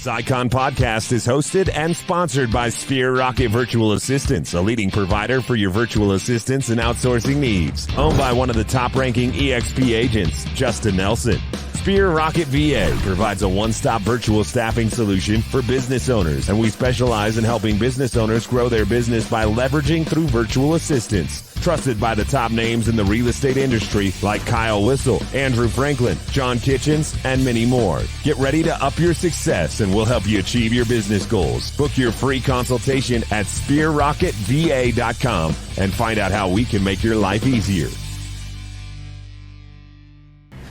This Icon podcast is hosted and sponsored by Sphere Rocket Virtual Assistants, a leading provider for your virtual assistants and outsourcing needs. Owned by one of the top-ranking EXP agents, Justin Nelson. Sphere Rocket VA provides a one-stop virtual staffing solution for business owners, and we specialize in helping business owners grow their business by leveraging through virtual assistants. Trusted by the top names in the real estate industry like Kyle Whistle, Andrew Franklin, John Kitchens, and many more. Get ready to up your success and we'll help you achieve your business goals. Book your free consultation at sphererocketva.com and find out how we can make your life easier.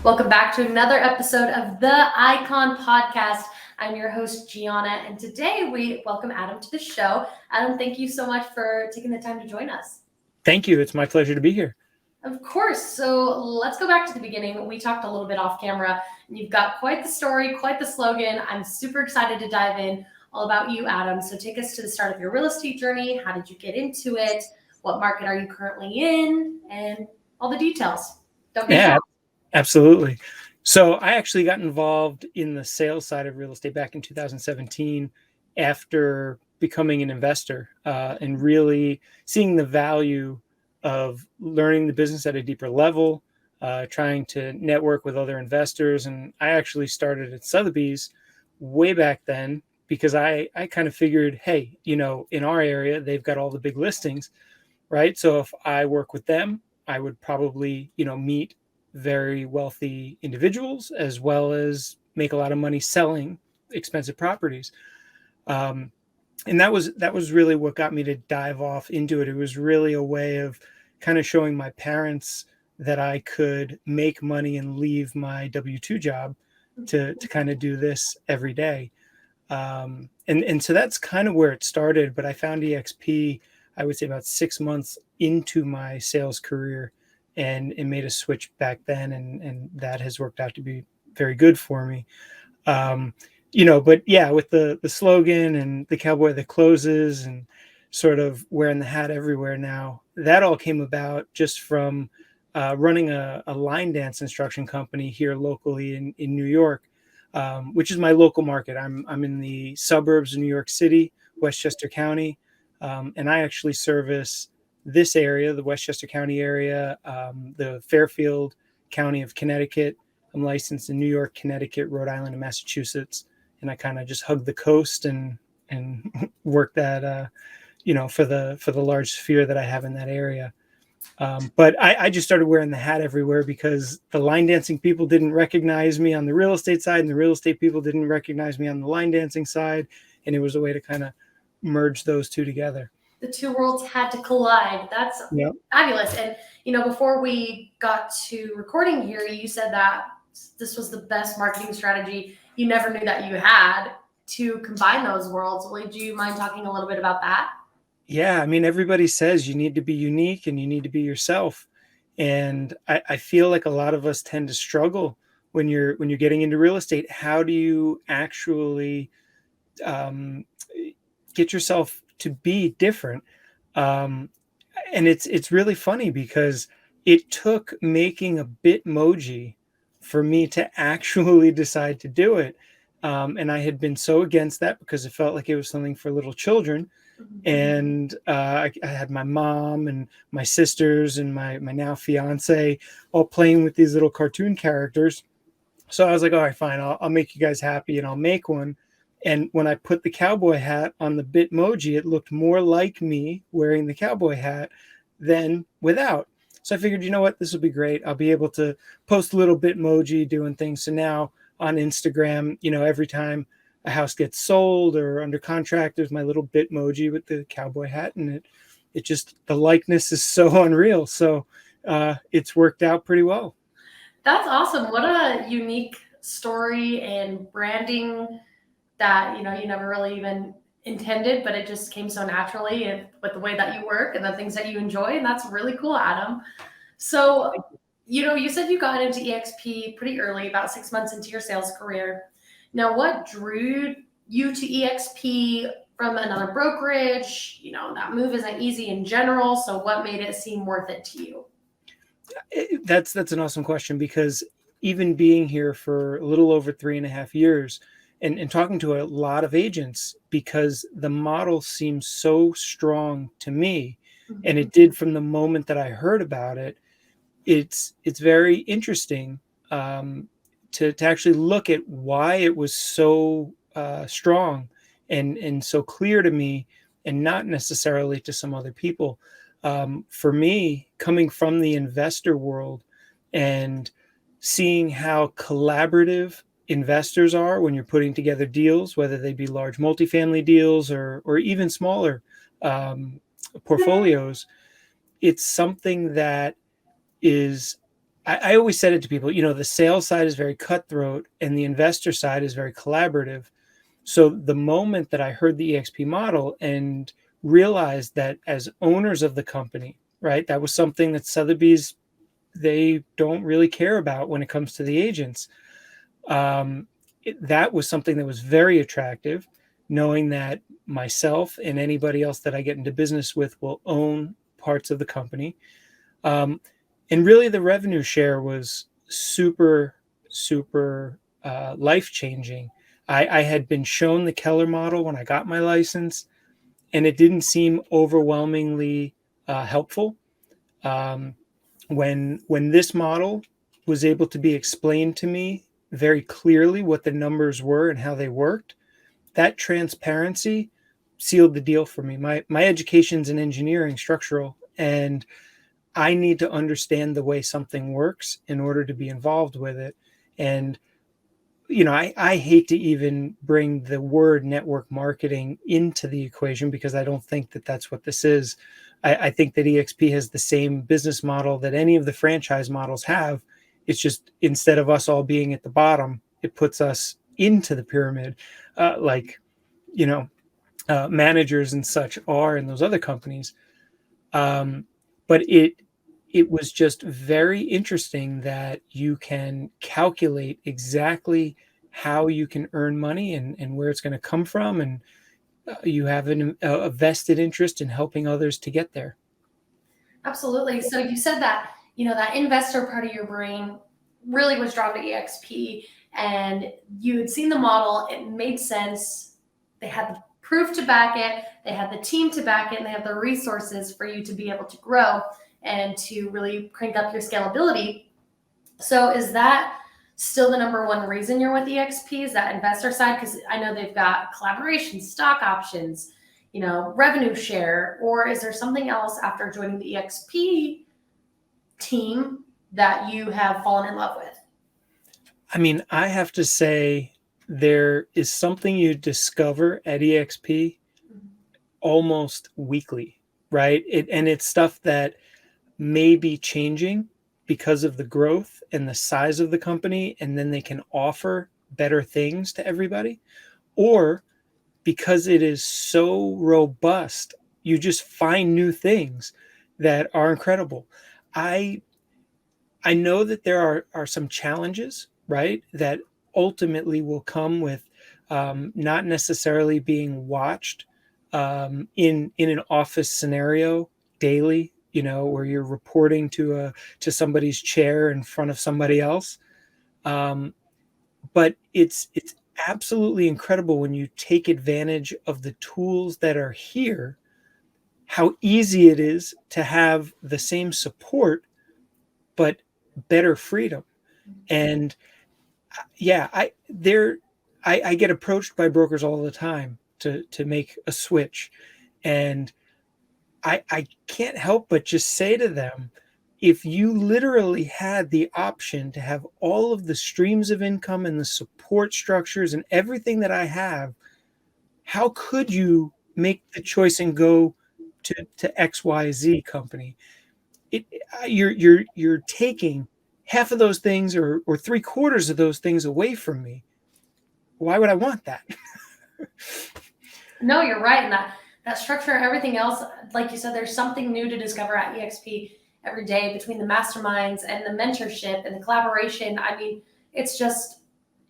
Welcome back to another episode of the Icon Podcast. I'm your host, Gianna, and today we welcome Adam to the show. Adam, thank you so much for taking the time to join us. Thank you. It's my pleasure to be here. Of course. So let's go back to the beginning. We talked a little bit off camera, and you've got quite the story, quite the slogan. I'm super excited to dive in all about you, Adam. So take us to the start of your real estate journey. How did you get into it? What market are you currently in? And all the details. Don't be shy. Absolutely. So I actually got involved in the sales side of real estate back in 2017 after becoming an investor and really seeing the value of learning the business at a deeper level, trying to network with other investors. And I actually started at Sotheby's way back then because I kind of figured, hey, in our area, they've got all the big listings, right? So if I work with them, I would probably, meet very wealthy individuals as well as make a lot of money selling expensive properties. And that was really what got me to dive off into it. It was really a way of kind of showing my parents that I could make money and leave my W-2 job to kind of do this every day. And so that's kind of where it started. But I found EXP, I would say about 6 months into my sales career, and it made a switch back then. And that has worked out to be very good for me. But yeah, with the slogan and the cowboy that closes and sort of wearing the hat everywhere now, that all came about just from running a line dance instruction company here locally in New York, which is my local market. I'm in the suburbs of New York City, Westchester County, and I actually service this area, the Westchester County area, the Fairfield County of Connecticut. I'm licensed in New York, Connecticut, Rhode Island, and Massachusetts. And I kind of just hug the coast and work that, for the large sphere that I have in that area. But I just started wearing the hat everywhere because the line dancing people didn't recognize me on the real estate side, and the real estate people didn't recognize me on the line dancing side. And it was a way to kind of merge those two together. The two worlds had to collide. That's fabulous. And, before we got to recording here, you said that this was the best marketing strategy you never knew that you had to combine those worlds. Would you mind talking a little bit about that? Yeah. I mean, everybody says you need to be unique and you need to be yourself. And I feel like a lot of us tend to struggle when you're getting into real estate. How do you actually get yourself to be different? And it's really funny because it took making a Bitmoji for me to actually decide to do it. And I had been so against that because it felt like it was something for little children. And I had my mom and my sisters and my now fiance all playing with these little cartoon characters. So I was like, all right, fine, I'll make you guys happy and I'll make one. And when I put the cowboy hat on the Bitmoji, it looked more like me wearing the cowboy hat than without. So I figured, you know what, this will be great. I'll be able to post a little Bitmoji doing things. So now on Instagram, every time a house gets sold or under contract, there's my little Bitmoji with the cowboy hat. And it just, the likeness is so unreal. So it's worked out pretty well. That's awesome. What a unique story and branding that, you never really even intended, but it just came so naturally and with the way that you work and the things that you enjoy. And that's really cool, Adam. So, you said you got into EXP pretty early, about 6 months into your sales career. Now, what drew you to EXP from another brokerage? That move isn't easy in general. So what made it seem worth it to you? That's an awesome question, because even being here for a little over 3.5 years, and talking to a lot of agents, because the model seems so strong to me, and it did from the moment that I heard about it. It's very interesting to actually look at why it was so strong and so clear to me, and not necessarily to some other people. For me, coming from the investor world and seeing how collaborative investors are when you're putting together deals, whether they be large multifamily deals or even smaller portfolios, it's something that is, I always said it to people, the sales side is very cutthroat and the investor side is very collaborative. So the moment that I heard the EXP model and realized that as owners of the company, right, that was something that Sotheby's, they don't really care about when it comes to the agents. That was something that was very attractive, knowing that myself and anybody else that I get into business with will own parts of the company. And really the revenue share was super, super life-changing. I had been shown the Keller model when I got my license, and it didn't seem overwhelmingly helpful. When this model was able to be explained to me very clearly, what the numbers were and how they worked, that transparency sealed the deal for me. My education's in engineering, structural, and I need to understand the way something works in order to be involved with it. And I hate to even bring the word network marketing into the equation, because I don't think that that's what this is. I think that EXP has the same business model that any of the franchise models have. It's just, instead of us all being at the bottom, it puts us into the pyramid, managers and such are in those other companies. But it was just very interesting that you can calculate exactly how you can earn money and where it's going to come from. And you have a vested interest in helping others to get there. Absolutely. So you said that, that investor part of your brain really was drawn to EXP, and you had seen the model. It made sense. They had the proof to back it. They had the team to back it, and they have the resources for you to be able to grow and to really crank up your scalability. So is that still the number one reason you're with EXP, is that investor side? Because I know they've got collaboration, stock options, revenue share, or is there something else after joining the EXP team that you have fallen in love with? I mean, I have to say, there is something you discover at EXP almost weekly, right? And it's stuff that may be changing because of the growth and the size of the company, and then they can offer better things to everybody, or because it is so robust, you just find new things that are incredible. I know that there are some challenges, right, that ultimately will come with not necessarily being watched in an office scenario daily, where you're reporting to somebody's chair in front of somebody else. But it's absolutely incredible when you take advantage of the tools that are here, how easy it is to have the same support, but better freedom. And yeah, I get approached by brokers all the time to make a switch. And I can't help but just say to them, if you literally had the option to have all of the streams of income and the support structures and everything that I have, how could you make the choice and go to XYZ company? You're taking half of those things or 3/4 of those things away from me. Why would I want that? No, you're right. And that structure, everything else, like you said, there's something new to discover at EXP every day, between the masterminds and the mentorship and the collaboration. I mean, it's just,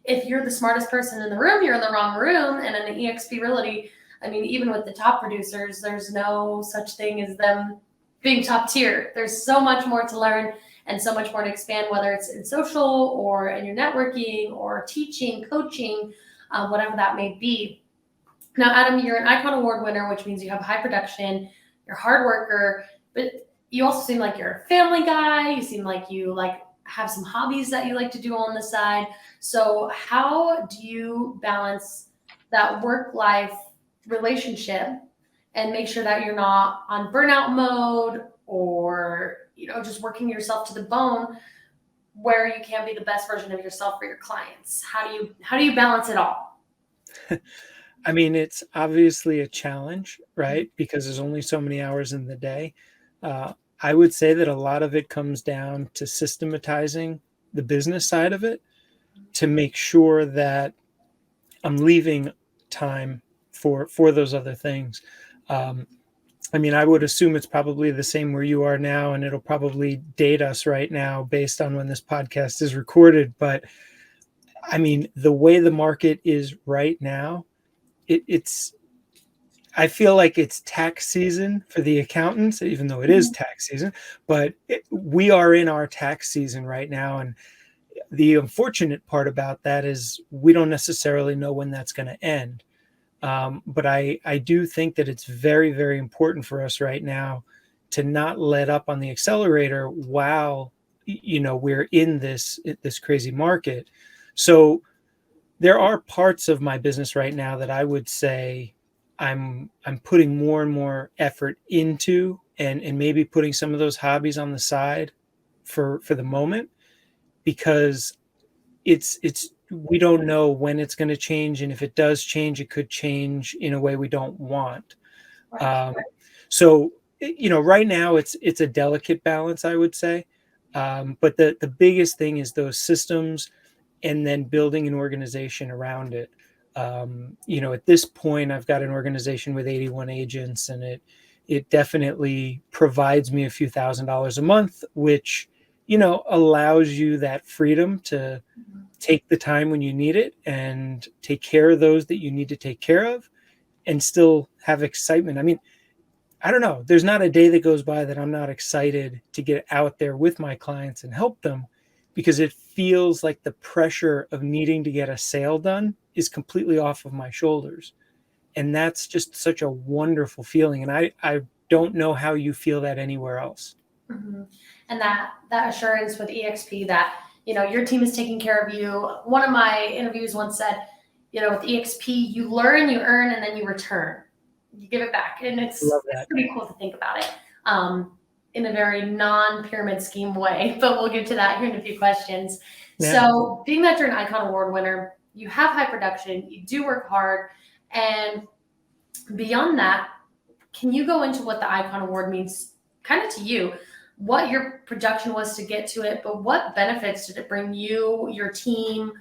if you're the smartest person in the room, you're in the wrong room. And in the EXP Realty, I mean, even with the top producers, there's no such thing as them being top tier. There's so much more to learn and so much more to expand, whether it's in social or in your networking or teaching, coaching. whatever that may be. Now, Adam, you're an Icon Award winner, which means you have high production, you're a hard worker, but you also seem like you're a family guy. You seem like you have some hobbies that you like to do on the side. So how do you balance that work-life relationship and make sure that you're not on burnout mode or, just working yourself to the bone where you can be the best version of yourself for your clients? How do you balance it all? I mean, it's obviously a challenge, right? Because there's only so many hours in the day. I would say that a lot of it comes down to systematizing the business side of it to make sure that I'm leaving time for those other things. I mean, I would assume it's probably the same where you are now, and it'll probably date us right now based on when this podcast is recorded. But I mean, the way the market is right now, it's I feel like it's tax season for the accountants, even though it is tax season, but we are in our tax season right now. And the unfortunate part about that is we don't necessarily know when that's going to end. But I do think that it's very, very important for us right now to not let up on the accelerator while, we're in this crazy market. So there are parts of my business right now that I would say I'm putting more and more effort into, and maybe putting some of those hobbies on the side for the moment, because we don't know when it's going to change, and if it does change, it could change in a way we don't want. Right. So right now it's a delicate balance, I would say. But the biggest thing is those systems, and then building an organization around it. At this point, I've got an organization with 81 agents, and it definitely provides me a few $1,000s a month, which, allows you that freedom to take the time when you need it and take care of those that you need to take care of and still have excitement. I mean, I don't know. There's not a day that goes by that I'm not excited to get out there with my clients and help them, because it feels like the pressure of needing to get a sale done is completely off of my shoulders. And that's just such a wonderful feeling. And I don't know how you feel that anywhere else. Mm-hmm. And that assurance with EXP that, your team is taking care of you. One of my interviews once said, with EXP, you learn, you earn, and then you return. You give it back. And it's pretty cool to think about it in a very non-pyramid scheme way. But we'll get to that here in a few questions. Yeah. So being that you're an Icon Award winner, you have high production, you do work hard. And beyond that, can you go into what the Icon Award means kind of to you? What your production was to get to it, but what benefits did it bring you, your team,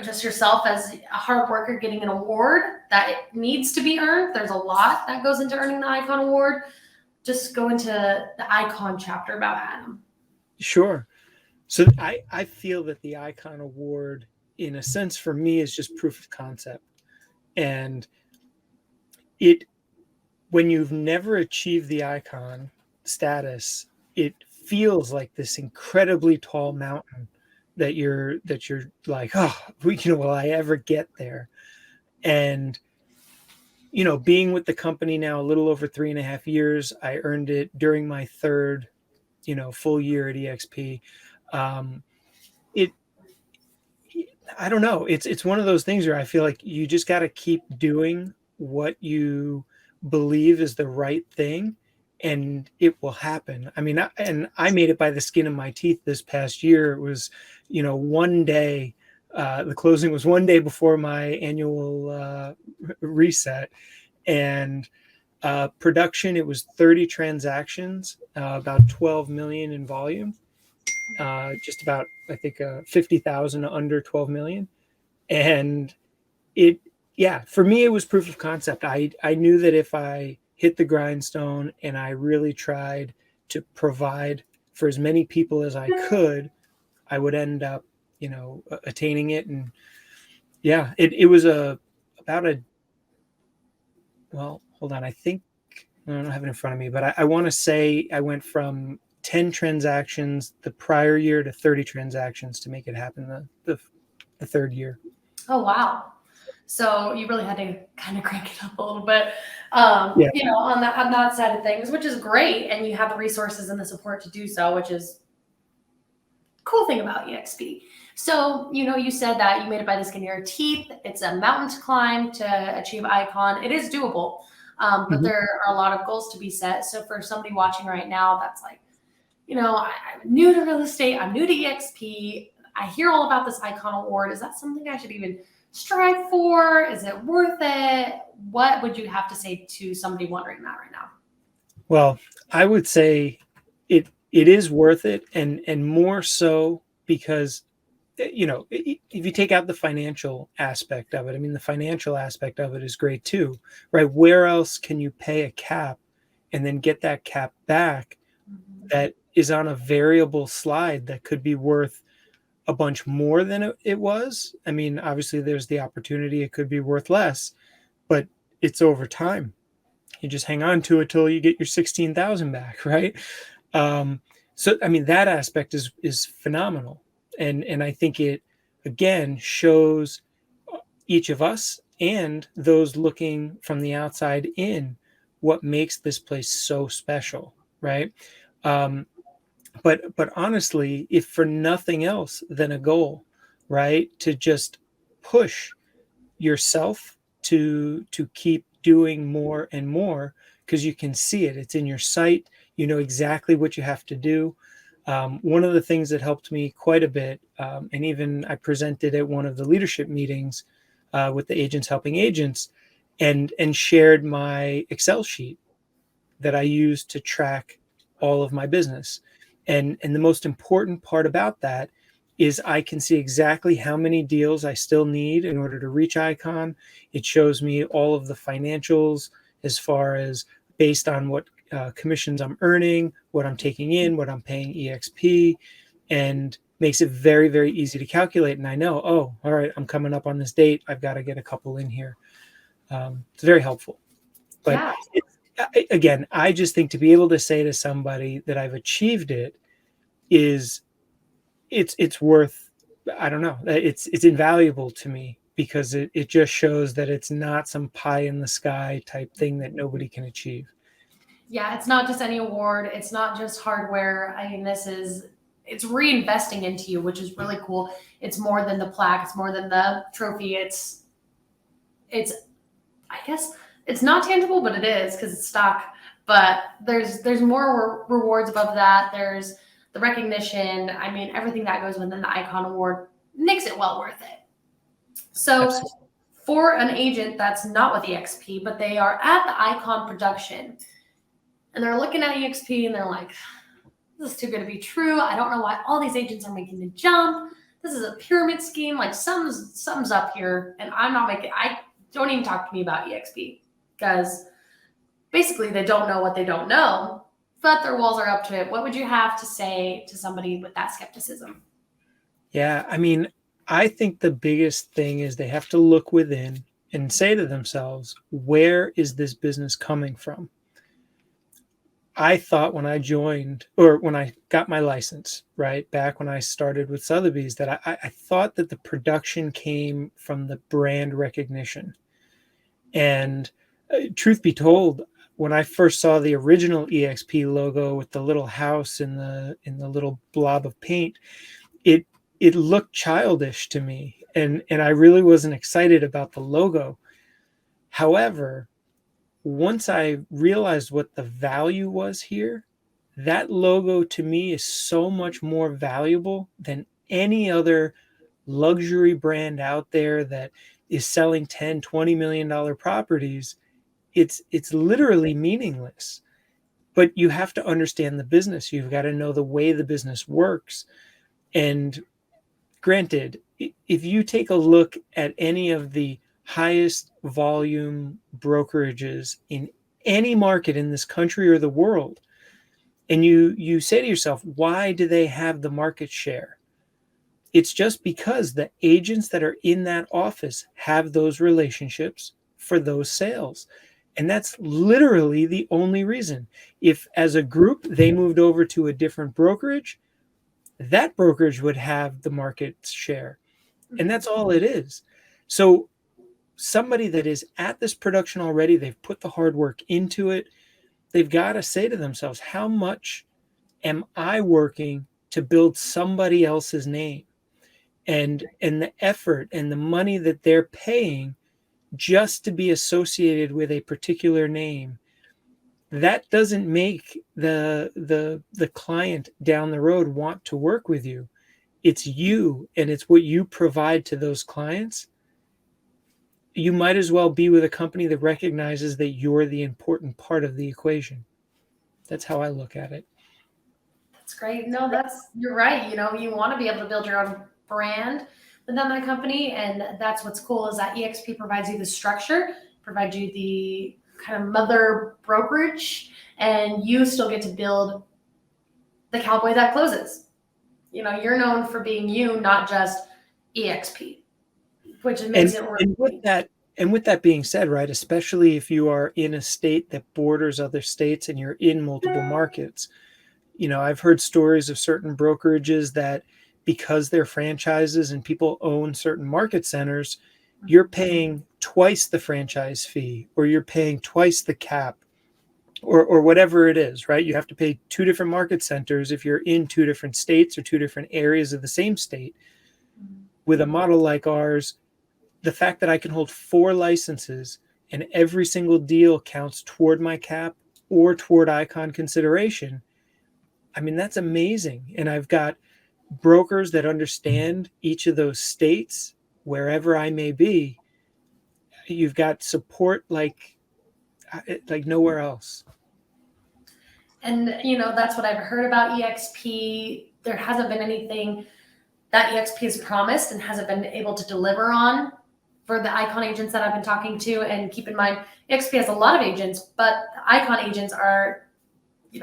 just yourself as a hard worker getting an award that it needs to be earned? There's a lot that goes into earning the Icon Award. Just go into the Icon chapter about Adam. Sure. So I feel that the Icon Award, in a sense, for me, is just proof of concept. And when you've never achieved the Icon status, it feels like this incredibly tall mountain that you're like, oh, will I ever get there? And being with the company now a little over 3.5 years, I earned it during my third full year at EXP. I don't know, it's one of those things where I feel like you just got to keep doing what you believe is the right thing, and it will happen. I mean, I made it by the skin of my teeth this past year. It was, one day, the closing was one day before my annual reset, and production, it was 30 transactions, about 12 million in volume, just about, I think, 50,000 under 12 million. And for me, it was proof of concept. I knew that if I hit the grindstone and I really tried to provide for as many people as I could, I would end up, attaining it. And it was well, hold on. I think I don't have it in front of me, but I want to say I went from 10 transactions the prior year to 30 transactions to make it happen the third year. Oh, wow. So you really had to kind of crank it up a little bit, Yeah. on that side of things, which is great. And you have the resources and the support to do so, which is cool thing about EXP. So, you said that you made it by the skin of your teeth. It's a mountain to climb to achieve icon. It is doable, but Mhm. there are a lot of goals to be set. So for somebody watching right now, that's like, I'm new to real estate. I'm new to EXP. I hear all about this icon award. Is that something I should even strive for? Is it worth it? What would you have to say to somebody wondering that right now? Well, I would say it is worth it, and more so because if you take out the financial aspect of it, I mean, the financial aspect of it is great too, right? Where else can you pay a cap and then get that cap back that is on a variable slide that could be worth a bunch more than it was? I mean, obviously there's the opportunity it could be worth less, but it's over time. You just hang on to it till you get your 16,000 back, right? So I mean, that aspect is phenomenal, and I think it again shows each of us and those looking from the outside in what makes this place so special, right? Um, but honestly, if for nothing else than a goal, right, to just push yourself to keep doing more and more, because you can see it's in your sight, you know exactly what you have to do. One of the things that helped me quite a bit, and even I presented at one of the leadership meetings with the agents helping agents, and shared my Excel sheet that I use to track all of my business. And the most important part about that is I can see exactly how many deals I still need in order to reach Icon. It shows me all of the financials as far as based on what commissions I'm earning, what I'm taking in, what I'm paying EXP, and makes it very, very easy to calculate. And I know, oh, all right, I'm coming up on this date. I've got to get a couple in here. It's very helpful. But Yeah. again, I just think to be able to say to somebody that I've achieved it is it's worth, I don't know, it's invaluable to me because it just shows that it's not some pie in the sky type thing that nobody can achieve. Yeah, it's not just any award. It's not just hardware. I mean, it's reinvesting into you, which is really cool. It's more than the plaque. It's more than the trophy. It's I guess it's not tangible, but it is because it's stock. But there's more rewards above that. There's the recognition. I mean, everything that goes within the Icon Award makes it well worth it. So Absolutely. for an agent that's not with EXP, but they are at the Icon production and they're looking at EXP and they're like, this is too good to be true. I don't know why all these agents are making the jump. This is a pyramid scheme. Like something's up here, and I'm not making. I don't even talk to me about EXP because basically they don't know what they don't know, but their walls are up to it. What would you have to say to somebody with that skepticism? Yeah, I mean, I think the biggest thing is they have to look within and say to themselves, where is this business coming from? I thought when I joined or when I got my license, right, back when I started with Sotheby's, that I thought that the production came from the brand recognition. And truth be told, when I first saw the original EXP logo with the little house in the little blob of paint, it it looked childish to me, and I really wasn't excited about the logo. However, once I realized what the value was here, that logo to me is so much more valuable than any other luxury brand out there that is selling 10, $20 million properties. It's literally meaningless. But you have to understand the business. You've got to know the way the business works. And granted, if you take a look at any of the highest volume brokerages in any market in this country or the world, and you say to yourself, why do they have the market share? It's just because the agents that are in that office have those relationships for those sales. And that's literally the only reason. If as a group they moved over to a different brokerage, that brokerage would have the market share. And that's all it is. So somebody that is at this production already, they've put the hard work into it. They've got to say to themselves, how much am I working to build somebody else's name? And the effort and the money that they're paying just to be associated with a particular name, that doesn't make the client down the road want to work with you. It's you, and it's what you provide to those clients. You might as well be with a company that recognizes that you're the important part of the equation. That's how I look at it. That's great. No, you're right. You want to be able to build your own brand within that company. And that's what's cool is that EXP provides you the structure, provides you the kind of mother brokerage, and you still get to build the cowboy that closes. You're known for being you, not just EXP, which makes it work. And with that being said, right, especially if you are in a state that borders other states and you're in multiple markets, I've heard stories of certain brokerages that because they're franchises and people own certain market centers, you're paying twice the franchise fee, or you're paying twice the cap, or whatever it is, right? You have to pay 2 different market centers if you're in 2 different states or 2 different areas of the same state. With a model like ours, the fact that I can hold 4 licenses and every single deal counts toward my cap or toward icon consideration, I mean, that's amazing. And I've got brokers that understand each of those states, wherever I may be. You've got support like nowhere else. And, that's what I've heard about EXP. There hasn't been anything that EXP has promised and hasn't been able to deliver on for the icon agents that I've been talking to. And keep in mind, EXP has a lot of agents, but the icon agents are,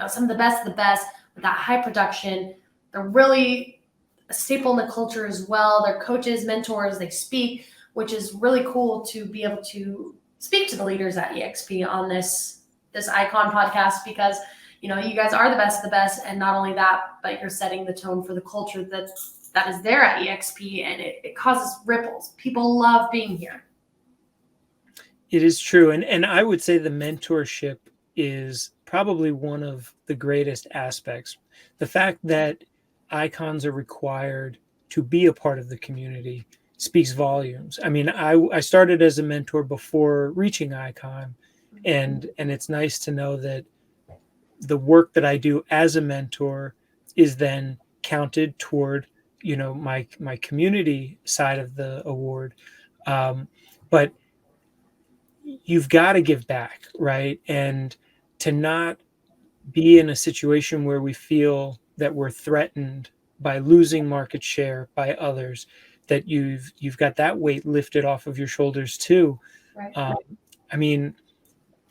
some of the best with that high production. They're really a staple in the culture as well. They're coaches, mentors, they speak, which is really cool to be able to speak to the leaders at EXP on this icon podcast, because you guys are the best of the best. And not only that, but you're setting the tone for the culture that is there at EXP, and it causes ripples. People love being here. It is true. And I would say the mentorship is probably one of the greatest aspects. The fact that icons are required to be a part of the community speaks volumes. I mean, I started as a mentor before reaching icon, and it's nice to know that the work that I do as a mentor is then counted toward my community side of the award. But you've got to give back, right? And to not be in a situation where we feel that we're threatened by losing market share by others, that you've got that weight lifted off of your shoulders too. Right. I mean,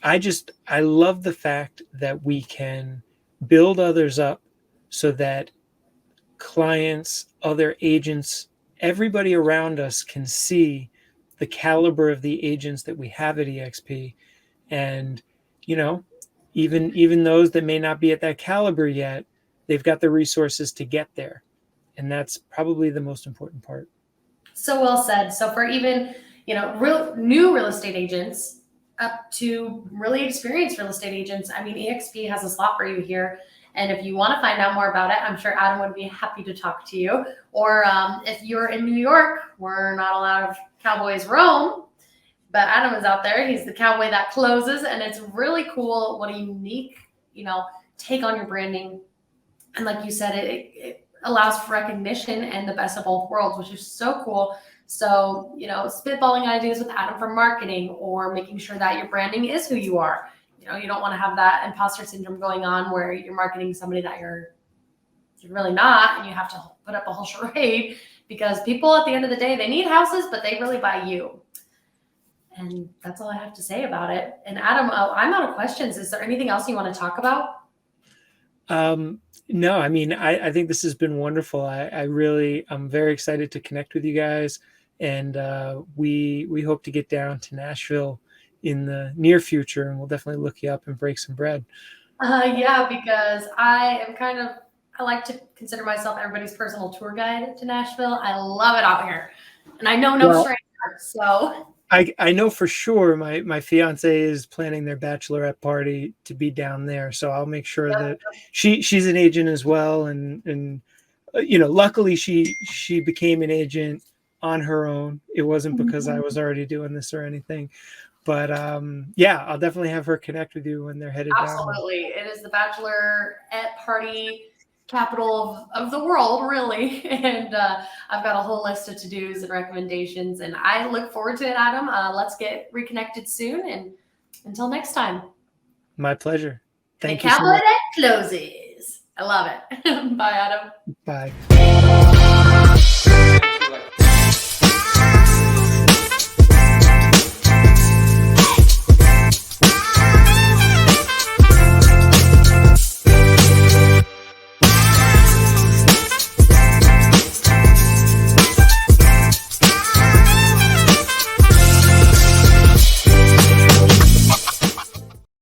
I love the fact that we can build others up so that clients, other agents, everybody around us can see the caliber of the agents that we have at EXP. And, even those that may not be at that caliber yet, they've got the resources to get there. And that's probably the most important part. So well said. So for even, new real estate agents up to really experienced real estate agents, I mean, EXP has a slot for you here. And if you want to find out more about it, I'm sure Adam would be happy to talk to you. Or if you're in New York, we're not allowed cowboys roam, but Adam is out there. He's the cowboy that closes, and it's really cool. What a unique, take on your branding. And like you said, it allows for recognition and the best of both worlds, which is so cool. So, spitballing ideas with Adam for marketing, or making sure that your branding is who you are. You don't want to have that imposter syndrome going on where you're marketing somebody that you're really not, and you have to put up a whole charade, because people at the end of the day, they need houses, but they really buy you. And that's all I have to say about it. And Adam, I'm out of questions. Is there anything else you want to talk about? No, I mean, I think this has been wonderful. I'm very excited to connect with you guys. And we hope to get down to Nashville in the near future, and we'll definitely look you up and break some bread. Yeah, because I like to consider myself everybody's personal tour guide to Nashville. I love it out here. And I know no stranger So I know for sure my fiance is planning their bachelorette party to be down there, so I'll make sure that she's an agent as well, and luckily she became an agent on her own. It wasn't because I was already doing this or anything, but yeah, I'll definitely have her connect with you when they're headed down. Absolutely, it is the bachelorette party capital of the world, really. And I've got a whole list of to-dos and recommendations, and I look forward to it, Adam. Let's get reconnected soon, and until next time. My pleasure. Thank you so so much. much. Closes. I love it. Bye, Adam. Bye.